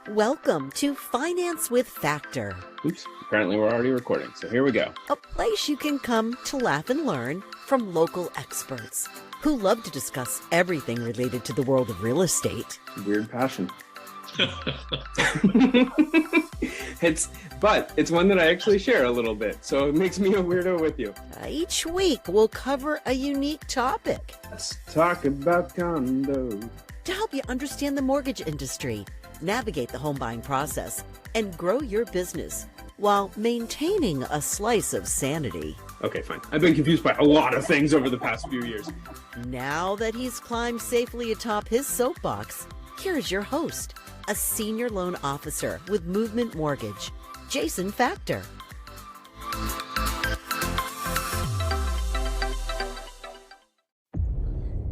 Welcome to Finance with Factor, Oops, apparently we're already recording, so here we go. a place you can come to laugh and learn from local experts who love to discuss everything related to the world of real estate. Weird passion. It's one that I actually share a little bit, so it makes me a weirdo with you. Each week, we'll cover a unique topic Let's talk about condos. to help you understand the mortgage industry, navigate the home buying process, and grow your business while maintaining a slice of sanity. Okay, fine. I've been confused by a lot of things over the past few years. Now that he's climbed safely atop his soapbox, here's your host, a senior loan officer with Movement Mortgage, Jason Factor.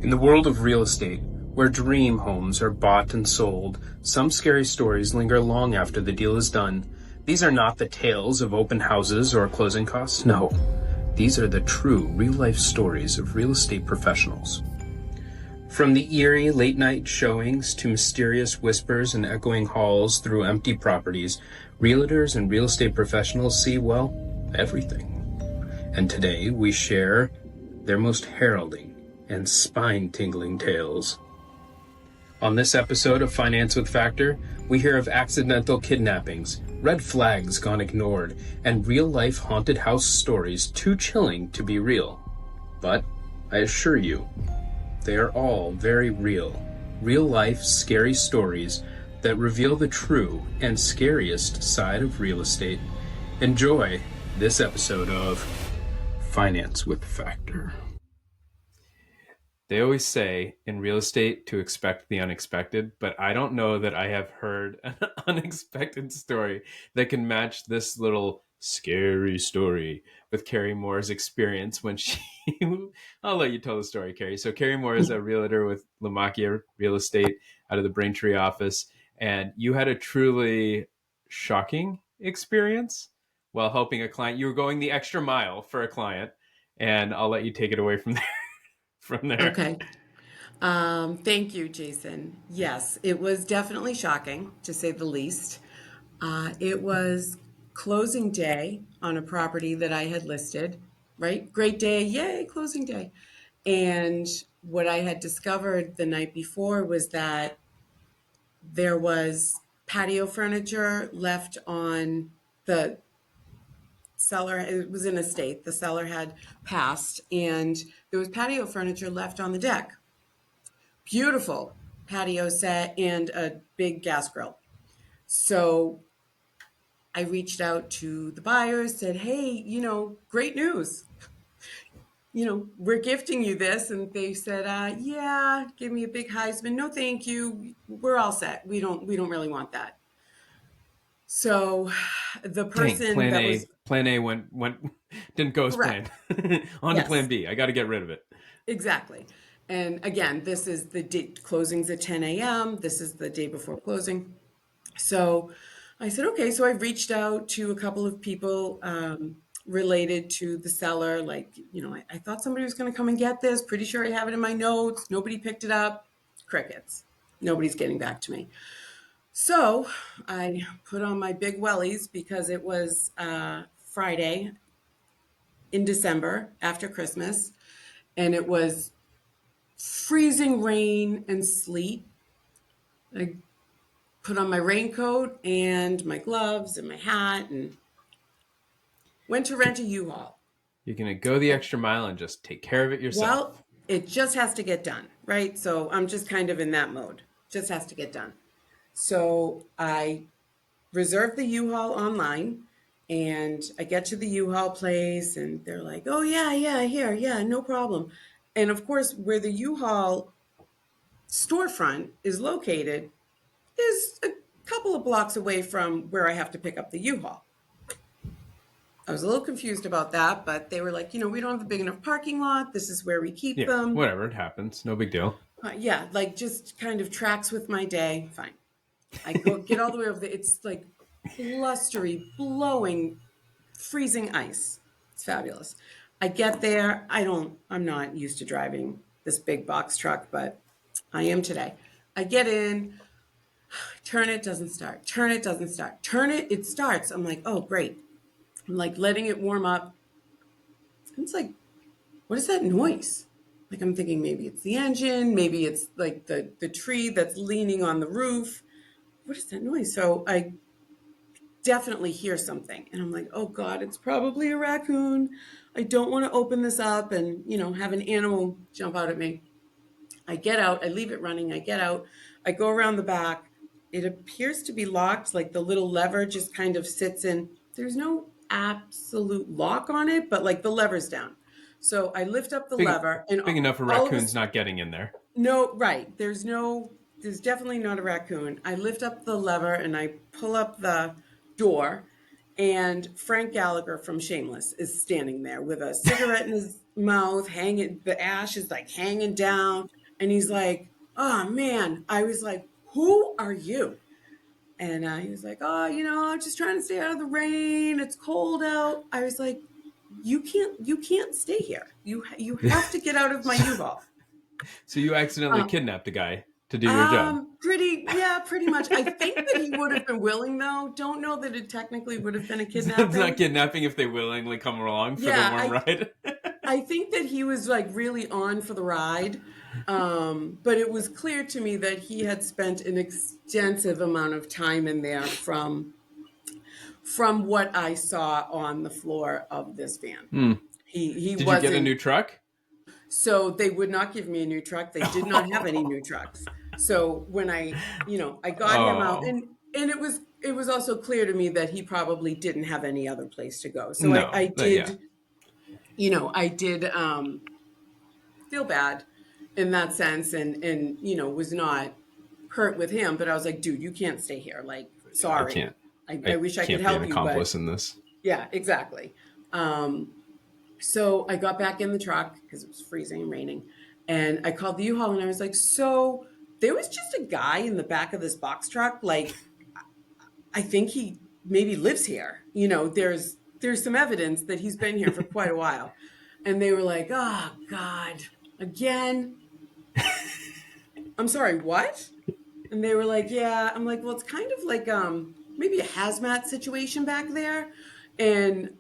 In the world of real estate, where dream homes are bought and sold, some scary stories linger long after the deal is done. These are not the tales of open houses or closing costs. No, these are the true real-life stories of real estate professionals. From the eerie late-night showings to mysterious whispers and echoing halls through empty properties, realtors and real estate professionals see, well, everything. And today we share their most heralding and spine-tingling tales. On this episode of Finance with Factor, we hear of accidental kidnappings, red flags gone ignored, and real-life haunted house stories too chilling to be real. But I assure you, they are all very real. Real-life scary stories that reveal the true and scariest side of real estate. Enjoy this episode of Finance with Factor. They always say in real estate to expect the unexpected, but I don't know that I have heard an unexpected story that can match this little scary story with Carrie Moore's experience when she... I'll let you tell the story, Carrie. So Carrie Moore is a realtor with Lamachia Real Estate out of the Braintree office, and you had a truly shocking experience while helping a client. You were going the extra mile for a client, and I'll let you take it away from there. Okay. Thank you, Jason. Yes, it was definitely shocking, to say the least. It was closing day on a property that I had listed, right? Great day, yay, closing day. And what I had discovered the night before was that there was patio furniture left on the seller. It was an estate. The seller had passed, and there was patio furniture left on the deck. Beautiful patio set and a big gas grill. So I reached out to the buyers, said, hey, great news. We're gifting you this. And they said, yeah, give me a big Heisman. No, thank you. We're all set. We don't really want that. So the person Plan A went didn't go as planned. On to Plan B. I got to get rid of it. Exactly. And again, this is the date, closing's at 10 a.m. This is the day before closing. So I said, okay. So I reached out to a couple of people related to the seller. Like, I thought somebody was going to come and get this. Pretty sure I have it in my notes. Nobody picked it up. Crickets. Nobody's getting back to me. So I put on my big wellies because it was Friday in December after Christmas, and it was freezing rain and sleet. I put on my raincoat and my gloves and my hat and went to rent a U-Haul. You're going to go the extra mile and just take care of it yourself. Well, it just has to get done, right? So I'm just kind of in that mode. Just has to get done. So I reserved the U-Haul online, and I get to the U-Haul place and they're like, oh yeah, here, yeah, no problem. And of course, where the U-Haul storefront is located is a couple of blocks away from where I have to pick up the U-Haul. I was a little confused about that, but they were like, we don't have a big enough parking lot. This is where we keep them. Whatever, it happens. No big deal. Like just kind of tracks with my day. Fine. I go get all the way over there. It's like blustery, blowing, freezing ice. It's fabulous. I get there. I'm not used to driving this big box truck, but I am today. I get in. Turn it, doesn't start. Turn it, doesn't start. Turn it, it starts. I'm like, oh, great. I'm like letting it warm up. And it's like, what is that noise? Like I'm thinking maybe it's the engine, maybe it's like the tree that's leaning on the roof. What is that noise? So I definitely hear something. And I'm like, oh God, it's probably a raccoon. I don't want to open this up and, have an animal jump out at me. I get out, I leave it running, I get out, I go around the back. It appears to be locked, like the little lever just kind of sits in. There's no absolute lock on it, but like the lever's down. So I lift up the Big, lever and big enough for all of a raccoons not getting in there. no, right. There's definitely not a raccoon. I lift up the lever and I pull up the door, and Frank Gallagher from Shameless is standing there with a cigarette in his mouth, hanging, the ash is like hanging down. And he's like, oh man. I was like, who are you? And he was like, oh, I'm just trying to stay out of the rain. It's cold out. I was like, you can't stay here. You have to get out of my U-Haul. So you accidentally kidnapped a guy to do your job. Pretty much. I think that he would have been willing, though. Don't know that it technically would have been a kidnapping. It's not kidnapping if they willingly come along for the warm ride. I think that he was like really on for the ride. But it was clear to me that he had spent an extensive amount of time in there from what I saw on the floor of this van. He Did wasn't, you get a new truck? So they would not give me a new truck. They did not have any new trucks. So when I got him out, and it was also clear to me that he probably didn't have any other place to go. So No, I did, yeah. I did feel bad in that sense, and was not hurt with him, but I was like, dude, you can't stay here. Like, sorry. I wish I could help you. Can't be an accomplice in this. Yeah, exactly. So I got back in the truck because it was freezing and raining, and I called the U-Haul and I was like, so there was just a guy in the back of this box truck. Like, I think he maybe lives here. There's some evidence that he's been here for quite a while. And they were like, oh God, again? I'm sorry, what? And they were like, yeah. I'm like, well, it's kind of like maybe a hazmat situation back there. And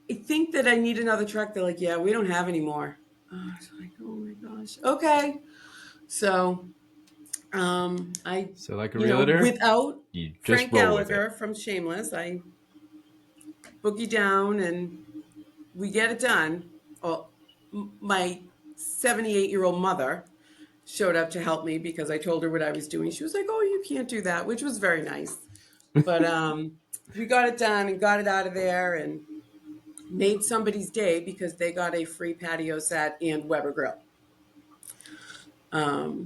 I think that I need another truck. They're like, yeah, we don't have any more. I was like, oh my gosh. Okay. So So like a realtor, without you just Frank roll with Gallagher it. from Shameless, I boogie down and we get it done. Well, my 78-year-old mother showed up to help me because I told her what I was doing. She was like, oh, you can't do that, which was very nice. But we got it done and got it out of there and made somebody's day because they got a free patio set and Weber grill.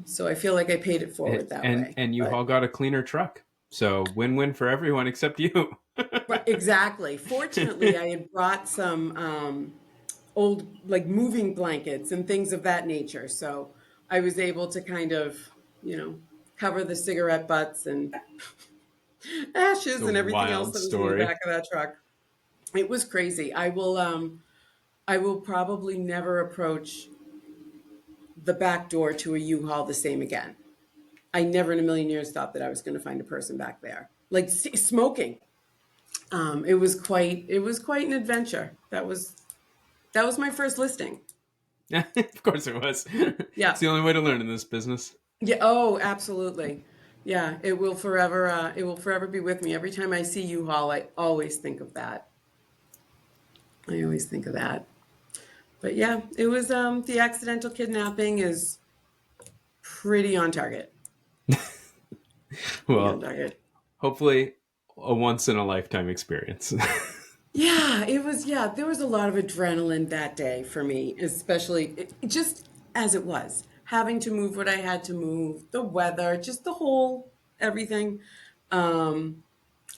So I feel like I paid it forward that way. And you all got a cleaner truck. So win-win for everyone except you. Right, exactly. Fortunately, I had brought some old like moving blankets and things of that nature. So I was able to kind of, cover the cigarette butts and ashes and everything else that was in the back of that truck. It was crazy. I will probably never approach the back door to a U-Haul the same again. I never in a million years thought that I was going to find a person back there, like smoking. It was quite an adventure. That was my first listing. Of course it was. Yeah. It's the only way to learn in this business. Yeah. Oh, absolutely. Yeah. It will forever be with me. Every time I see U-Haul, I always think of that. But yeah, it was, the accidental kidnapping is pretty on target. Well, hopefully a once in a lifetime experience. Yeah, it was. Yeah, there was a lot of adrenaline that day for me, especially just as it was having to move what I had to move, the weather, just the whole everything,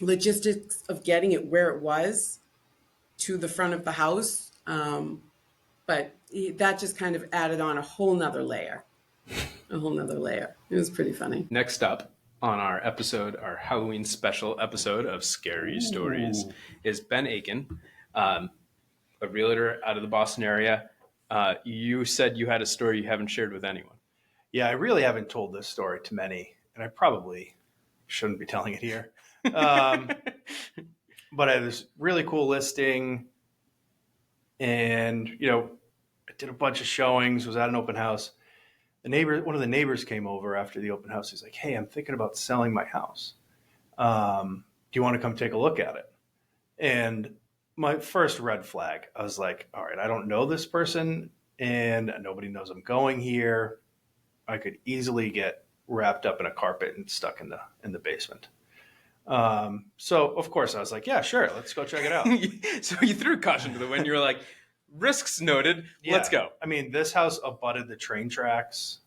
logistics of getting it where it was to the front of the house. But that just kind of added on a whole nother layer. It was pretty funny. Next up on our Halloween special episode of Scary Stories, is Ben Aiken, a realtor out of the Boston area. You said you had a story you haven't shared with anyone. Yeah, I really haven't told this story to many. and I probably shouldn't be telling it here. But I had this really cool listing, and I did a bunch of showings, was at an open house. One of the neighbors came over after the open house. He's like, "Hey, I'm thinking about selling my house. Do you want to come take a look at it?" And my first red flag, I was like, all right, I don't know this person and nobody knows I'm going here. I could easily get wrapped up in a carpet and stuck in the basement. So of course I was like, yeah, sure, let's go check it out. So you threw caution to the wind. You were like, risks noted. Yeah. Let's go. I mean, this house abutted the train tracks.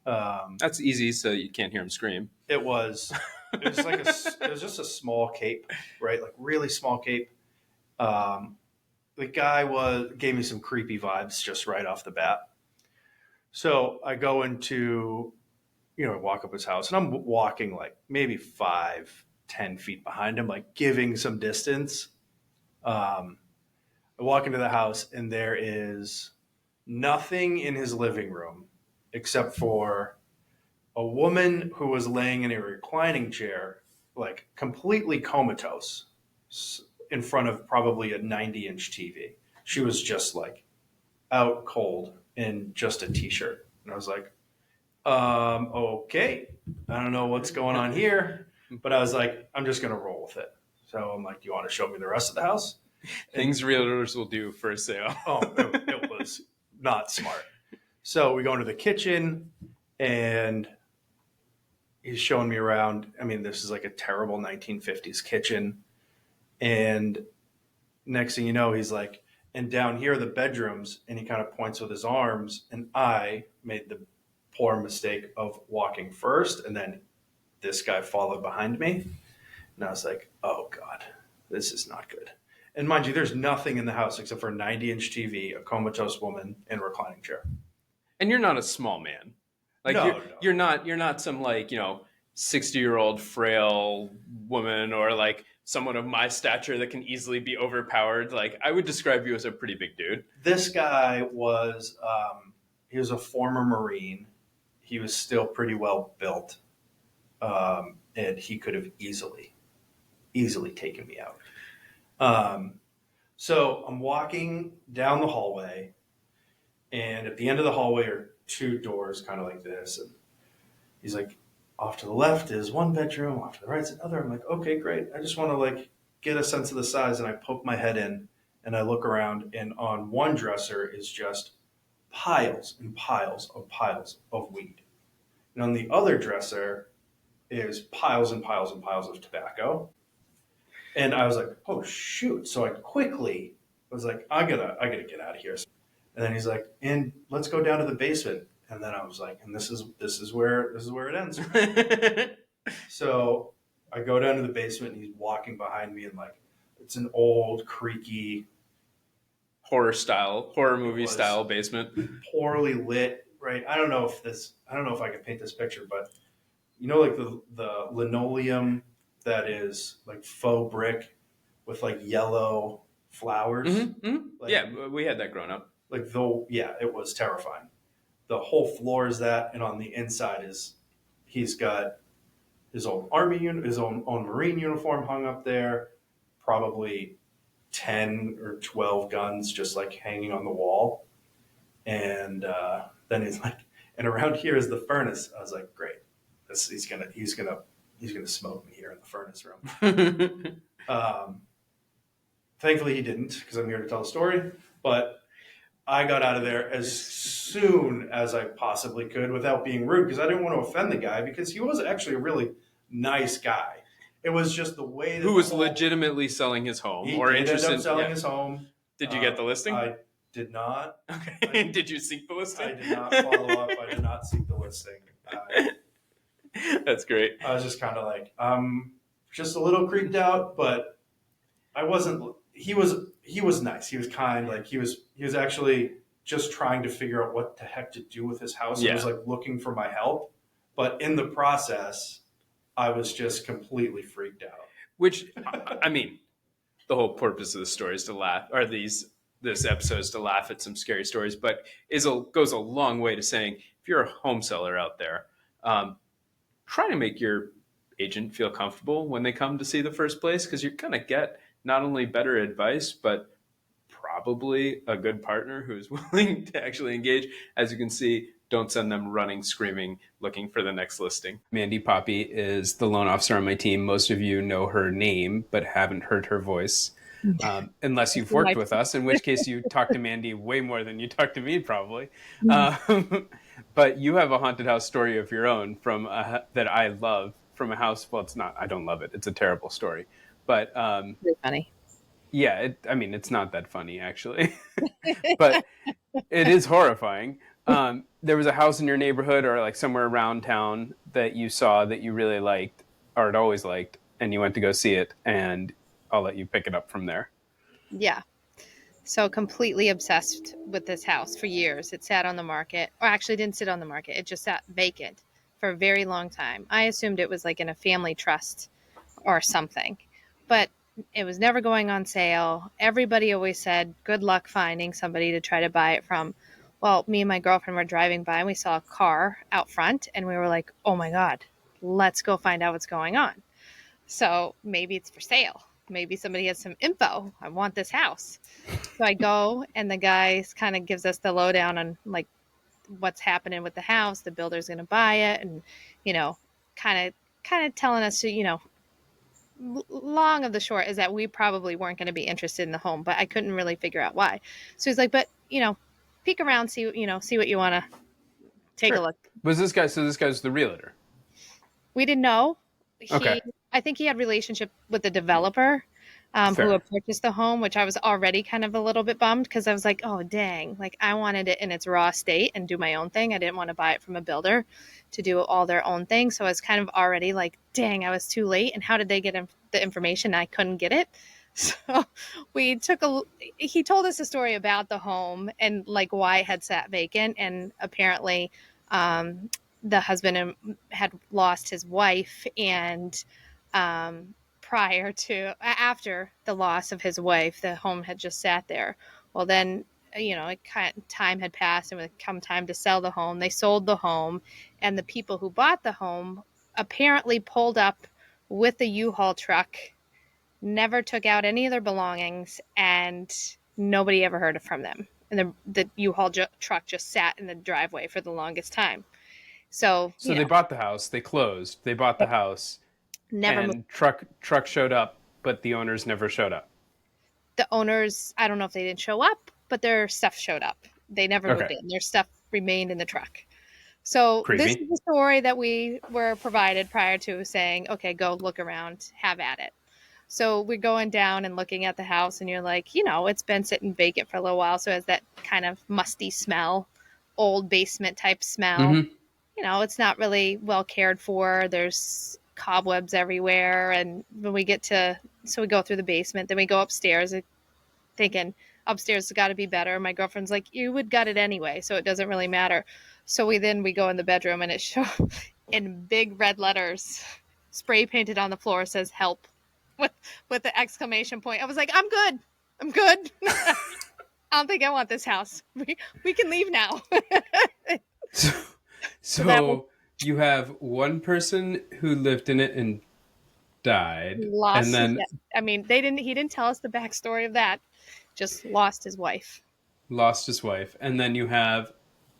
That's easy, so you can't hear him scream. It was like it was just a small cape, right? Like really small cape. The guy gave me some creepy vibes just right off the bat. So I go into, walk up his house, and I'm walking like maybe 5-10 feet behind him, like giving some distance. I walk into the house, and there is nothing in his living room except for a woman who was laying in a reclining chair, like completely comatose, in front of probably a 90-inch TV. She was just like out cold in just a t-shirt. And I was like, okay, I don't know what's going on here, but I was like, I'm just going to roll with it. So I'm like, do you want to show me the rest of the house? Things realtors will do for a sale. It was not smart. So we go into the kitchen, and he's showing me around. I mean, this is like a terrible 1950s kitchen. And next thing you know, he's like, and down here are the bedrooms, and he kind of points with his arms. And I made the poor mistake of walking first, and then this guy followed behind me. And I was like, oh God, this is not good. And mind you, there's nothing in the house except for a 90-inch TV, a comatose woman, and a reclining chair. And you're not a small man. Like No. You're not some 60-year-old frail woman, or like someone of my stature that can easily be overpowered. Like, I would describe you as a pretty big dude. This guy was, he was a former Marine. He was still pretty well built. And he could have easily taken me out. So I'm walking down the hallway, and at the end of the hallway are two doors kind of like this. And he's like, off to the left is one bedroom, off to the right is another. I'm like, okay, great. I just want to get a sense of the size. And I poke my head in, and I look around, and on one dresser is just piles and piles of weed. And on the other dresser is piles and piles and piles of tobacco. And I was like, oh shoot. So I quickly was like, I gotta get out of here. And then he's like, and let's go down to the basement. And then I was like, and this is where it ends. So I go down to the basement, and he's walking behind me, and it's an old creaky horror movie style basement. Poorly lit, right? I don't know if I can paint this picture, but the linoleum that is like faux brick with yellow flowers. Mm-hmm, mm-hmm. Yeah, we had that growing up. It was terrifying. The whole floor is that, and on the inside he's got his own his own Marine uniform hung up there, probably 10 or 12 guns just hanging on the wall. And then he's like, and around here is the furnace. I was like, great. He's gonna smoke me here in the furnace room. Thankfully he didn't, because I'm here to tell a story. But I got out of there as soon as I possibly could without being rude, because I didn't want to offend the guy, because he was actually a really nice guy. It was just the way that who was legitimately selling his home, he or did interested end up selling his home. Did you get the listing? I did not. Okay. Did you seek the listing? I did not follow up. I did not seek the listing. That's great. I was just kind of just a little creeped out, but I wasn't. He was nice. He was kind. He was actually just trying to figure out what the heck to do with his house. Yeah. He was looking for my help, but in the process, I was just completely freaked out. Which, I mean, the whole purpose of the story is to laugh, or this episode is to laugh at some scary stories, but goes a long way to saying, if you're a home seller out there, try to make your agent feel comfortable when they come to see the first place, because you're going to get not only better advice, but probably a good partner who's willing to actually engage. As you can see, don't send them running, screaming, looking for the next listing. Mandy Poppy is the loan officer on my team. Most of you know her name, but haven't heard her voice. Unless you've worked with us, in which case you talk to Mandy way more than you talk to me, probably. But you have a haunted house story of your own that I love, from a house. Well, it's not. I don't love it. It's a terrible story. But Really funny. yeah, it's not that funny, actually. But it is horrifying. There was a house in your neighborhood or like somewhere around town that you saw that you really liked or had always liked, and you went to go see it, and I'll let you pick it up from there. Yeah. So completely obsessed with this house for years. It sat on the market, or actually didn't sit on the market. It just sat vacant for a very long time. I assumed it was like in a family trust or something, but it was never going on sale. Everybody always said, good luck finding somebody to try to buy it from. Well, me and my girlfriend were driving by and we saw a car out front and we were like, oh my God, let's go find out what's going on. So maybe it's for sale. Maybe somebody has some info. I want this house. So I go and the guy kind of gives us the lowdown on like what's happening with the house. The builder's going to buy it and, kind of telling us to, long of the short is that we probably weren't going to be interested in the home, but I couldn't really figure out why. So he's like, but, peek around, see what you want to take a look. Was this guy, so this guy's the realtor? We didn't know. Okay. I think he had relationship with the developer who had purchased the home, which I was already kind of a little bit bummed because I was like, oh, dang, like I wanted it in its raw state and do my own thing. I didn't want to buy it from a builder to do all their own thing. So I was kind of already like, dang, I was too late. And how did they get the information? I couldn't get it. So he told us a story about the home and like why it had sat vacant. And apparently the husband had lost his wife and after the loss of his wife, the home had just sat there. Well, then, time had passed and it would come time to sell the home. They sold the home and the people who bought the home apparently pulled up with the U-Haul truck, never took out any of their belongings, and nobody ever heard from them. And the U-Haul truck just sat in the driveway for the longest time. So they bought the house, they closed, they bought the house. Never moved. Truck showed up, but the owners never showed up. The owners, I don't know if they didn't show up, but their stuff showed up. They never moved in. Their stuff remained in the truck. So Creepy. This is the story that we were provided prior to saying, okay, go look around, have at it. So we're going down and looking at the house and you're like, it's been sitting vacant for a little while. So it has that kind of musty smell, old basement type smell. Mm-hmm. It's not really well cared for. There's cobwebs everywhere. And when we we go through the basement, then we go upstairs thinking upstairs has got to be better. My girlfriend's like, you would gut it anyway, so it doesn't really matter. So we go in the bedroom and it shows in big red letters, spray painted on the floor, says help with the exclamation point. I was like, I'm good. I don't think I want this house. We can leave now. So you have one person who lived in it and died, and then he didn't tell us the backstory of that. Just lost his wife. And then you have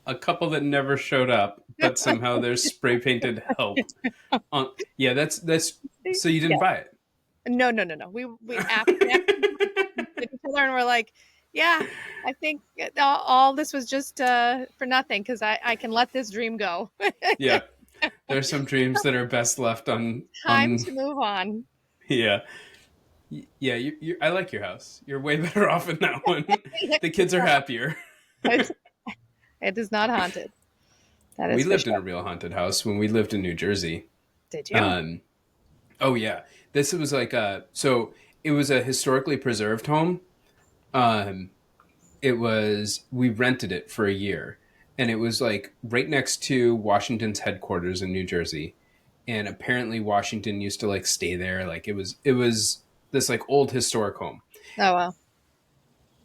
a couple that never showed up, but somehow they're spray painted help. That's so you didn't buy it. No. We after each other and we're like, yeah, I think all this was just for nothing because I can let this dream go. Yeah, there's some dreams that are best left on. Time to move on. Yeah. Yeah, I like your house. You're way better off in that one. The kids are happier. It is not haunted. We lived in a real haunted house when we lived in New Jersey. Did you? Oh yeah, this was like it was a historically preserved home. We rented it for a year, and it was like right next to Washington's headquarters in New Jersey, and apparently Washington used to like stay there. Like it was this like old historic home. Oh wow.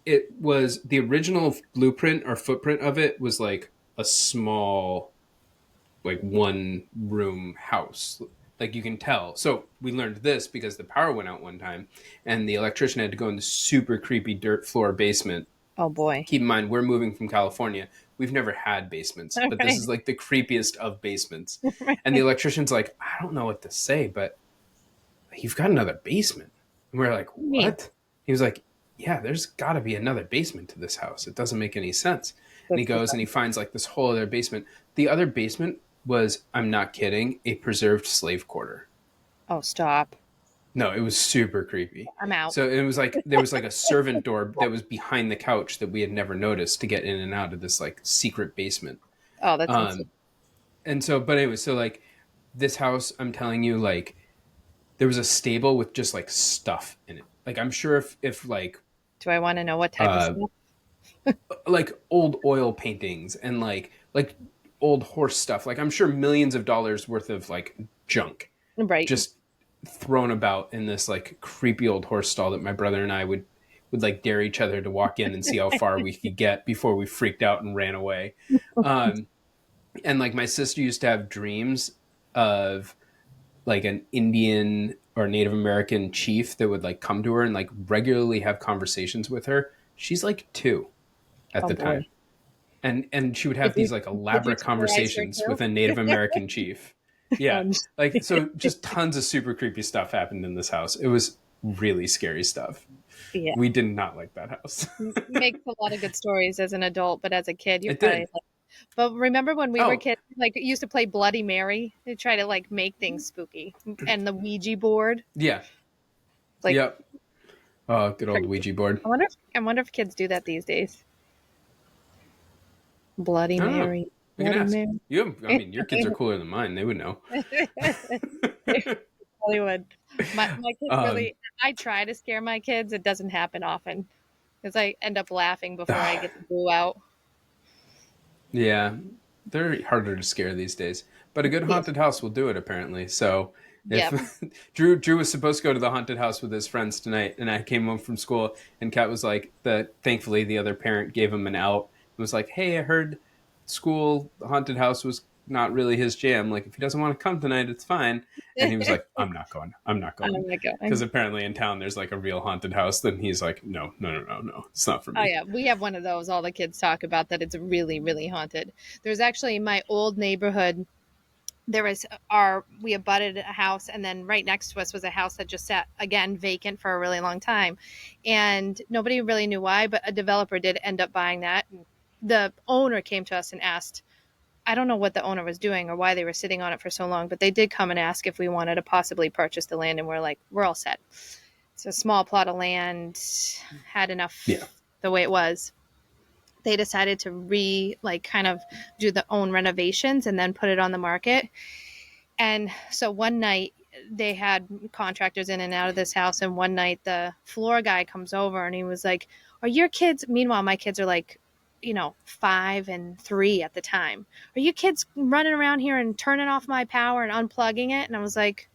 It was the original blueprint or footprint of it was like a small like one room house. Like you can tell. So we learned this because the power went out one time and the electrician had to go in the super creepy dirt floor basement. Oh boy. Keep in mind, we're moving from California. We've never had basements, but this Right. is like the creepiest of basements. And the electrician's like, I don't know what to say, but you've got another basement. And we're like, what? He was like, yeah, there's got to be another basement to this house. It doesn't make any sense. And he goes and he finds like this whole other basement. The other basement was, I'm not kidding, a preserved slave quarter. Oh, stop. No, it was super creepy. I'm out. So it was like there was like a servant door that was behind the couch that we had never noticed to get in and out of this like secret basement. Oh, that's insane. And so, but anyway, so like this house, I'm telling you, like there was a stable with just like stuff in it. Like I'm sure if like Do I want to know what type of stuff? like old oil paintings and like old horse stuff. Like I'm sure millions of dollars worth of like junk Right. just thrown about in this like creepy old horse stall that my brother and I would like dare each other to walk in and see how far we could get before we freaked out and ran away. And like my sister used to have dreams of like an Indian or Native American chief that would like come to her and like regularly have conversations with her. She's like 2 at the time. And she would have these like elaborate conversations with a Native American chief. Yeah. Like, so just tons of super creepy stuff happened in this house. It was really scary stuff. Yeah. We did not like that house. Makes a lot of good stories as an adult, but as a kid, you're It probably did. like, but remember when we Oh. were kids, like used to play Bloody Mary? They try to like make things spooky. And the Ouija board. Yeah. Like, Yep. Oh, good old Ouija board. I wonder if kids do that these days. Bloody I don't know. Mary. We can Bloody ask. Mary. I mean, your kids are cooler than mine. They would know. Hollywood. My kids really, I try to scare my kids. It doesn't happen often because I end up laughing before I get the boo out. Yeah, they're harder to scare these days. But a good haunted house will do it, apparently. So if Drew was supposed to go to the haunted house with his friends tonight, and I came home from school, and Kat was like, thankfully the other parent gave him an out. It was like, hey, I heard school, the haunted house was not really his jam. Like, if he doesn't want to come tonight, it's fine. And he was like, I'm not going. I'm not going. Because apparently in town there's like a real haunted house. Then he's like, no. It's not for me. Oh yeah, we have one of those. All the kids talk about that. It's really, really haunted. There's actually my old neighborhood. We abutted a house, and then right next to us was a house that just sat again vacant for a really long time, and nobody really knew why. But a developer did end up buying that. The owner came to us and asked. I don't know what the owner was doing or why they were sitting on it for so long, but they did come and ask if we wanted to possibly purchase the land, and we're like, we're all set. It's a small plot of land, had enough the way it was. They decided to kind of do the own renovations and then put it on the market. And so one night they had contractors in and out of this house, and one night the floor guy comes over and he was like, are your kids, meanwhile my kids are like, 5 and 3 at the time. Are you kids running around here and turning off my power and unplugging it? And I was like,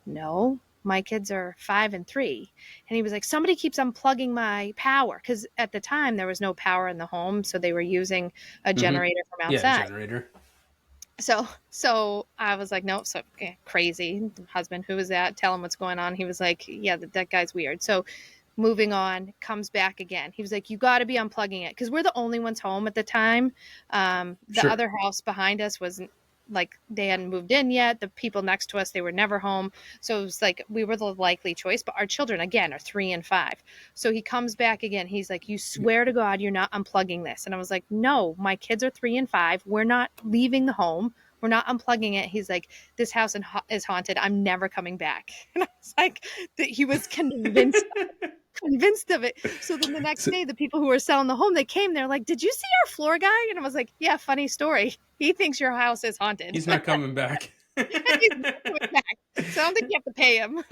no, my kids are 5 and 3. And he was like, somebody keeps unplugging my power. Because at the time there was no power in the home. So they were using a generator from outside. Yeah, generator. So I was like, no, so crazy. Husband, who was that? Tell him what's going on. He was like, yeah, that guy's weird. So moving on, comes back again. He was like, you got to be unplugging it. Because we're the only ones home at the time. The other house behind us wasn't, like, they hadn't moved in yet. The people next to us, they were never home. So it was like, we were the likely choice. But our children, again, are 3 and 5. So he comes back again. He's like, you swear to God you're not unplugging this. And I was like, no, my kids are 3 and 5. We're not leaving the home. We're not unplugging it. He's like, this house is haunted. I'm never coming back. And I was like, that he was convinced of it. So then the next day, the people who were selling the home, they came, they're like, did you see our floor guy? And I was like, yeah, funny story. He thinks your house is haunted. He's not coming back. He's not coming back. So I don't think you have to pay him.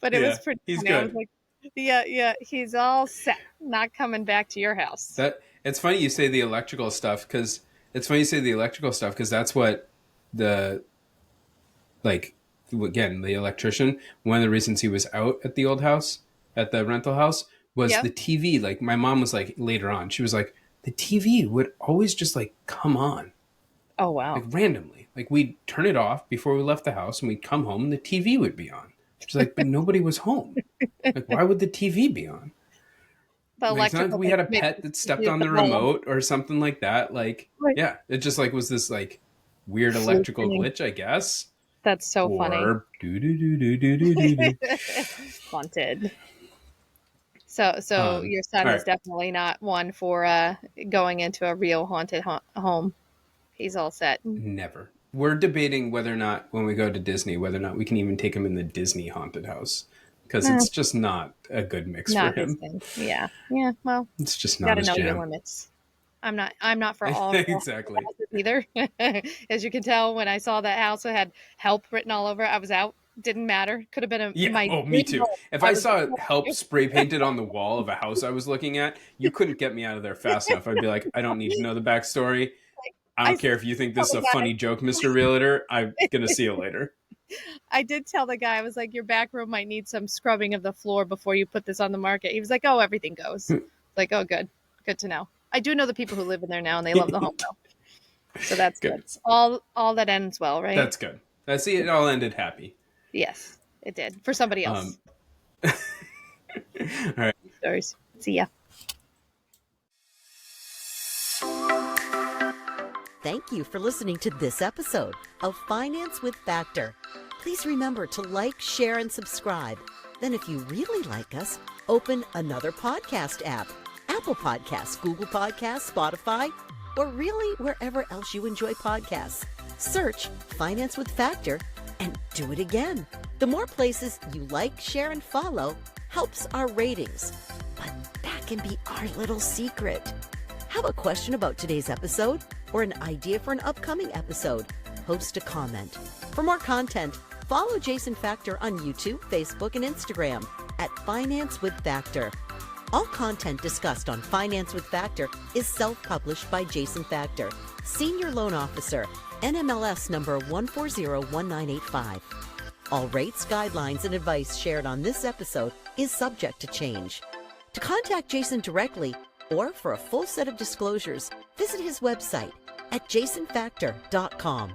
But it was pretty He's funny. good. I was like, yeah, he's all set. Not coming back to your house. It's funny you say the electrical stuff because that's what the electrician, one of the reasons he was out at the old house, at the rental house, was the TV. Like, my mom was like, later on, she was like, the TV would always just like come on. Oh, wow. like randomly. Like we'd turn it off before we left the house, and we'd come home and the TV would be on. She's like, but nobody was home. Like, why would the TV be on? The Like, it's not like electrical we had a makes pet that stepped use on the the bulb. remote or something like that. Like, Right. yeah, it just like was this like weird electrical glitch, I guess. That's so funny. Or do do do do do do do do. Haunted. So your son all is right. definitely not one for going into a real haunted home. He's all set. Never. We're debating whether or not, when we go to Disney, whether or not we can even take him in the Disney haunted house, because it's just not a good mix Not for his him. thing. Yeah. Yeah. Well, It's just you not got to his know your jam. limits. I'm not for all Exactly. houses either. As you can tell, when I saw that house that had help written all over, I was out. Didn't matter. Could have been Yeah. my Oh, me dream too. home. If I I was saw help spray painted on the wall of a house I was looking at, you couldn't get me out of there fast enough. I'd be like, I don't need to know the backstory. I don't care if you think this is a funny joke, Mr. Realtor. I'm going to see you later. I did tell the guy, I was like, your back room might need some scrubbing of the floor before you put this on the market. He was like, oh, everything goes. Like, oh, good. Good to know. I do know the people who live in there now, and they love the home though. So that's good. All that ends well, right? That's good. I see it all ended happy. Yes, it did. For somebody else. All right. Stories. See ya. Thank you for listening to this episode of Finance with Factor. Please remember to like, share, and subscribe. Then if you really like us, open another podcast app. Apple Podcasts, Google Podcasts, Spotify, or really wherever else you enjoy podcasts. Search Finance with Factor and do it again. The more places you like, share, and follow helps our ratings. But that can be our little secret. Have a question about today's episode or an idea for an upcoming episode? Post a comment. For more content, follow Jason Factor on YouTube, Facebook, and Instagram at Finance with Factor. All content discussed on Finance with Factor is self-published by Jason Factor, Senior Loan Officer, NMLS number 1401985. All rates, guidelines, and advice shared on this episode is subject to change. To contact Jason directly or for a full set of disclosures, visit his website at jasonfactor.com.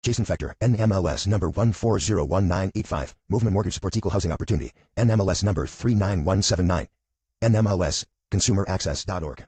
Jason Factor, NMLS number 1401985. Movement Mortgage supports equal housing opportunity. NMLS number 39179. NMLS, consumeraccess.org.